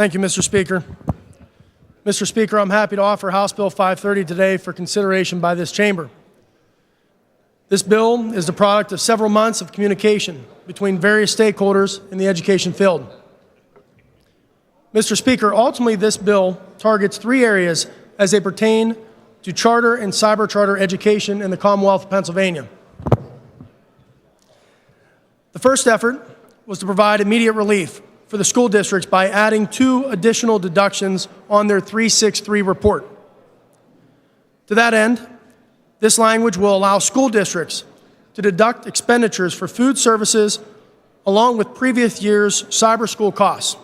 Thank you, Mr. Speaker. Mr. Speaker, I'm happy to offer House Bill 530 today for consideration by this chamber. This bill is the product of several months of communication between various stakeholders in the education field. Mr. Speaker, ultimately this bill targets three areas as they pertain to charter and cyber charter education in the Commonwealth of Pennsylvania. The first effort was to provide immediate relief for the school districts by adding 2 additional deductions on their 363 report. To that end, this language will allow school districts to deduct expenditures for food services along with previous year's cyber school costs.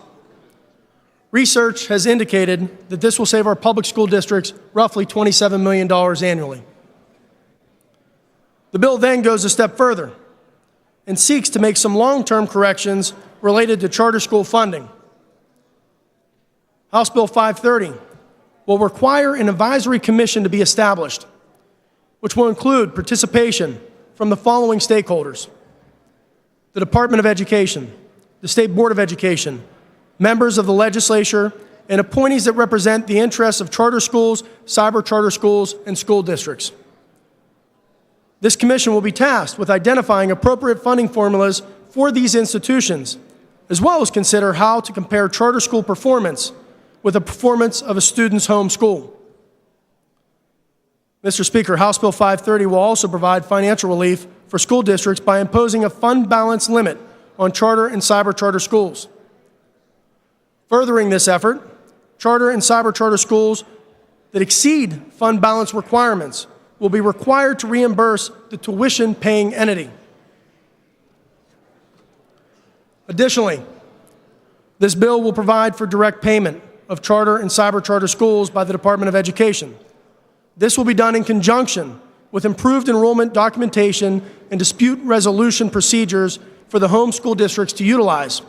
Research has indicated that this will save our public school districts roughly $27 million annually. The bill then goes a step further and seeks to make some long-term corrections related to charter school funding. House Bill 530 will require an advisory commission to be established, which will include participation from the following stakeholders: the Department of Education, the State Board of Education, members of the legislature, and appointees that represent the interests of charter schools, cyber charter schools, and school districts. This commission will be tasked with identifying appropriate funding formulas for these institutions, as well as consider how to compare charter school performance with the performance of a student's home school. Mr. Speaker, House Bill 530 will also provide financial relief for school districts by imposing a fund balance limit on charter and cyber charter schools. Furthering this effort, charter and cyber charter schools that exceed fund balance requirements will be required to reimburse the tuition-paying entity. Additionally, this bill will provide for direct payment of charter and cyber charter schools by the Department of Education. This will be done in conjunction with improved enrollment documentation and dispute resolution procedures for the home school districts to utilize.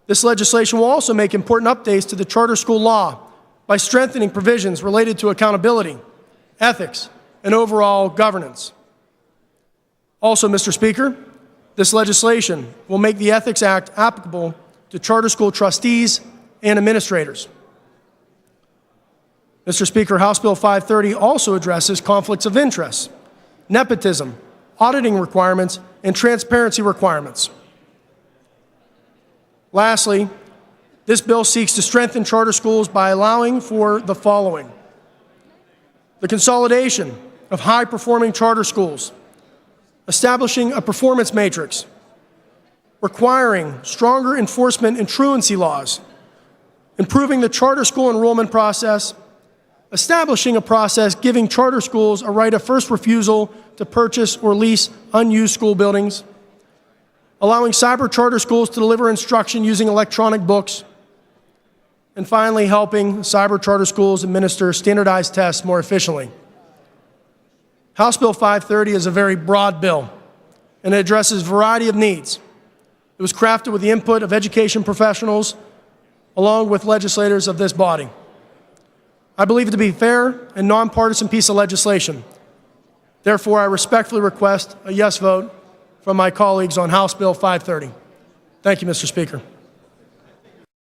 This legislation will also make important updates to the charter school law by strengthening provisions related to accountability, ethics, and overall governance. Also, Mr. Speaker, this legislation will make the Ethics Act applicable to charter school trustees and administrators. Mr. Speaker, House Bill 530 also addresses conflicts of interest, nepotism, auditing requirements, and transparency requirements. Lastly, this bill seeks to strengthen charter schools by allowing for the following: the consolidation of high-performing charter schools, establishing a performance matrix, requiring stronger enforcement and truancy laws, improving the charter school enrollment process, establishing a process giving charter schools a right of first refusal to purchase or lease unused school buildings, allowing cyber charter schools to deliver instruction using electronic books, and finally helping cyber charter schools administer standardized tests more efficiently. House Bill 530 is a very broad bill, and it addresses a variety of needs. It was crafted with the input of education professionals along with legislators of this body. I believe it to be a fair and nonpartisan piece of legislation. Therefore, I respectfully request a yes vote from my colleagues on House Bill 530. Thank you, Mr. Speaker.